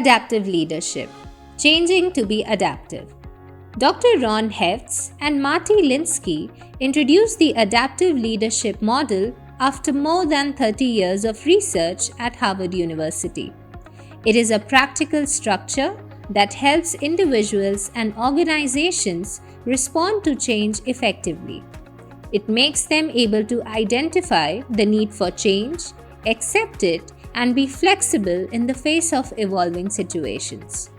Adaptive leadership, changing to be adaptive. Dr. Ron Hefts and Marty Linsky introduced the adaptive leadership model after more than 30 years of research at Harvard University. It is a practical structure that helps individuals and organizations respond to change effectively. It makes them able to identify the need for change, accept it, and be flexible in the face of evolving situations.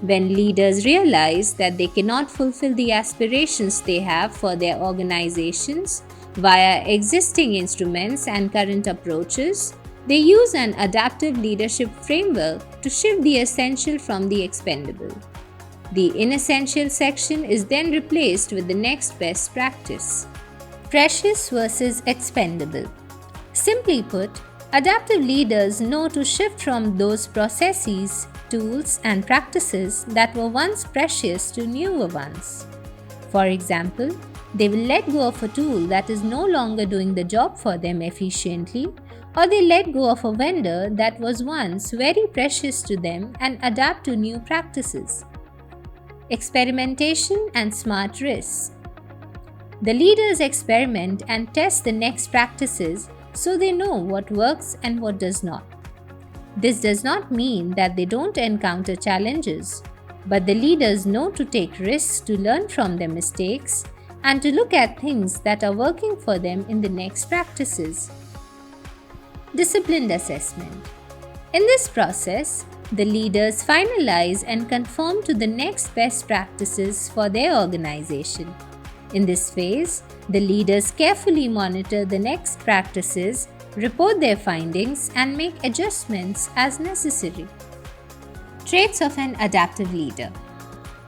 When leaders realize that they cannot fulfill the aspirations they have for their organizations via existing instruments and current approaches, they use an adaptive leadership framework to shift the essential from the expendable. The inessential section is then replaced with the next best practice. Precious versus expendable. Simply put, adaptive leaders know to shift from those processes, tools, and practices that were once precious to newer ones. For example, they will let go of a tool that is no longer doing the job for them efficiently, or they let go of a vendor that was once very precious to them and adapt to new practices. Experimentation and smart risks. The leaders experiment and test the next practices so they know what works and what does not. This does not mean that they don't encounter challenges, but the leaders know to take risks to learn from their mistakes and to look at things that are working for them in the next practices. Disciplined assessment. In this process, the leaders finalize and conform to the next best practices for their organization. In this phase, the leaders carefully monitor the next practices, report their findings, and make adjustments as necessary. Traits of an adaptive leader.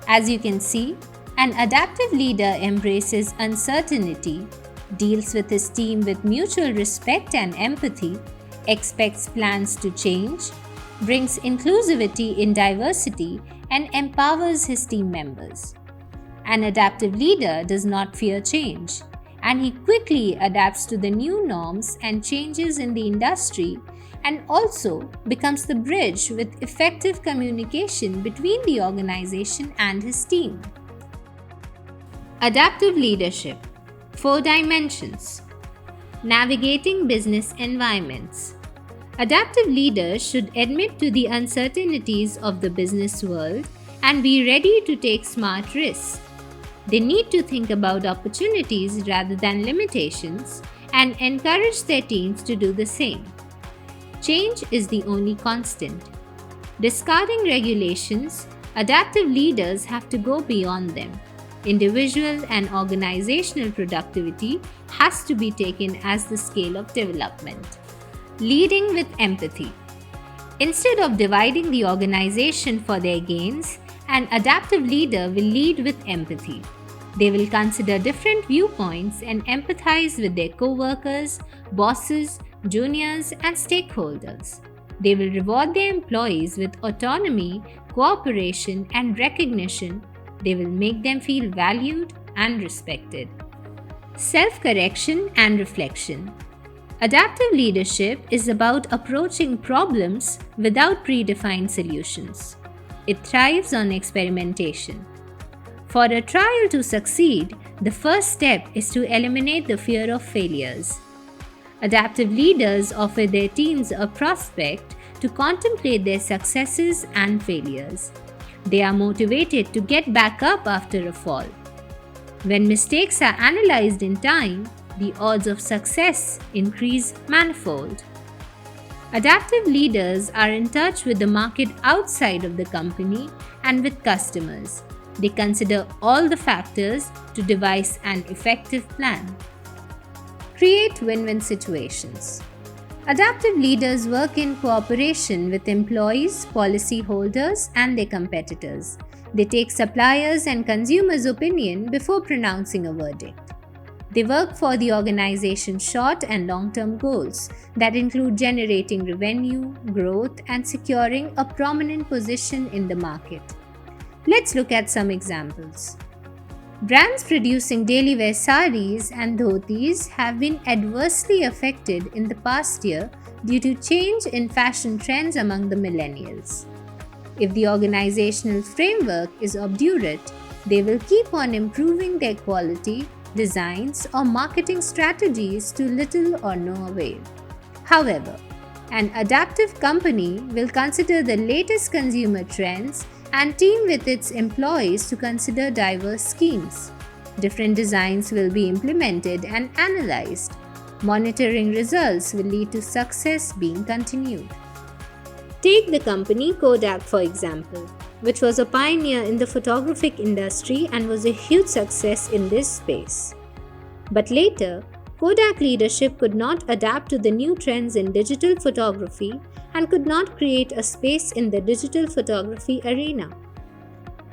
As you can see, an adaptive leader embraces uncertainty, deals with his team with mutual respect and empathy, expects plans to change, brings inclusivity in diversity, and empowers his team members. An adaptive leader does not fear change, and he quickly adapts to the new norms and changes in the industry, and also becomes the bridge with effective communication between the organization and his team. Adaptive leadership. 4 dimensions. Navigating business environments. Adaptive leaders should admit to the uncertainties of the business world and be ready to take smart risks. They need to think about opportunities rather than limitations and encourage their teams to do the same. Change is the only constant. Discarding regulations, adaptive leaders have to go beyond them. Individual and organizational productivity has to be taken as the scale of development. Leading with empathy. Instead of dividing the organization for their gains, an adaptive leader will lead with empathy. They will consider different viewpoints and empathize with their co-workers, bosses, juniors, and stakeholders. They will reward their employees with autonomy, cooperation, and recognition. They will make them feel valued and respected. Self-correction and reflection. Adaptive leadership is about approaching problems without predefined solutions. It thrives on experimentation. For a trial to succeed, the first step is to eliminate the fear of failures. Adaptive leaders offer their teams a prospect to contemplate their successes and failures. They are motivated to get back up after a fall. When mistakes are analyzed in time, the odds of success increase manifold. Adaptive leaders are in touch with the market outside of the company and with customers. They consider all the factors to devise an effective plan. Create win-win situations. Adaptive leaders work in cooperation with employees, policyholders, and their competitors. They take suppliers' and consumers' opinion before pronouncing a verdict. They work for the organization's short and long-term goals that include generating revenue, growth, and securing a prominent position in the market. Let's look at some examples. Brands producing daily wear saris and dhotis have been adversely affected in the past year due to change in fashion trends among the millennials. If the organizational framework is obdurate, they will keep on improving their quality, designs, or marketing strategies to little or no avail. However, an adaptive company will consider the latest consumer trends and team with its employees to consider diverse schemes. Different designs will be implemented and analyzed. Monitoring results will lead to success being continued. Take the company Kodak, for example, which was a pioneer in the photographic industry and was a huge success in this space. But later, Kodak leadership could not adapt to the new trends in digital photography and could not create a space in the digital photography arena.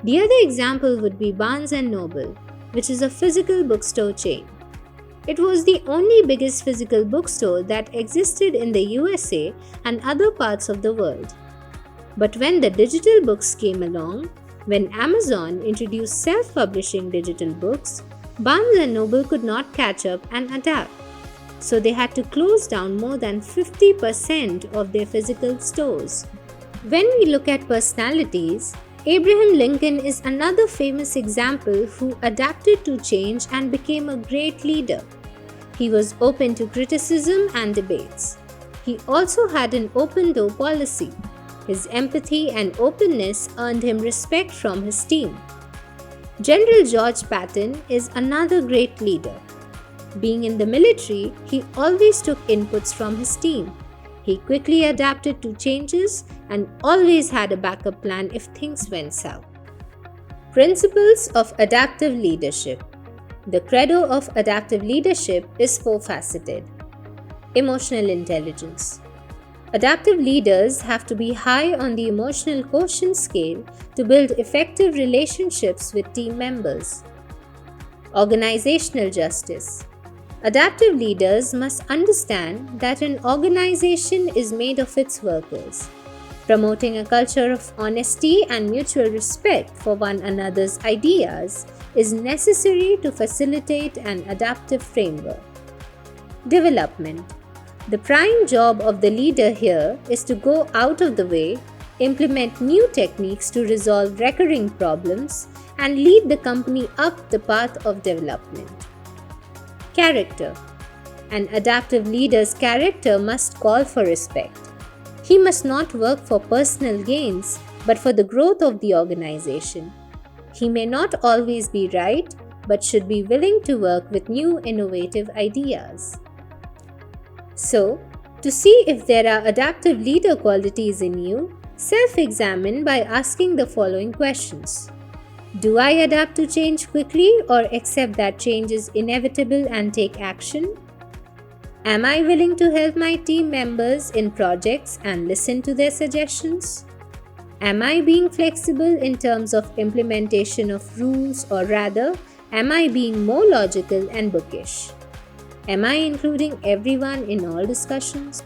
The other example would be Barnes & Noble, which is a physical bookstore chain. It was the only biggest physical bookstore that existed in the USA and other parts of the world. But when the digital books came along, when Amazon introduced self-publishing digital books, Barnes & Noble could not catch up and adapt. So they had to close down more than 50% of their physical stores. When we look at personalities, Abraham Lincoln is another famous example who adapted to change and became a great leader. He was open to criticism and debates. He also had an open door policy. His empathy and openness earned him respect from his team. General George Patton is another great leader. Being in the military, he always took inputs from his team. He quickly adapted to changes and always had a backup plan if things went south. Principles of adaptive leadership. The credo of adaptive leadership is four-faceted. Emotional intelligence. Adaptive leaders have to be high on the emotional quotient scale to build effective relationships with team members. Organizational justice. Adaptive leaders must understand that an organization is made of its workers. Promoting a culture of honesty and mutual respect for one another's ideas is necessary to facilitate an adaptive framework. Development. The prime job of the leader here is to go out of the way, implement new techniques to resolve recurring problems, and lead the company up the path of development. Character. An adaptive leader's character must call for respect. He must not work for personal gains, but for the growth of the organization. He may not always be right, but should be willing to work with new innovative ideas. So, to see if there are adaptive leader qualities in you, self-examine by asking the following questions. Do I adapt to change quickly or accept that change is inevitable and take action? Am I willing to help my team members in projects and listen to their suggestions? Am I being flexible in terms of implementation of rules, or rather, am I being more logical and bookish? Am I including everyone in all discussions?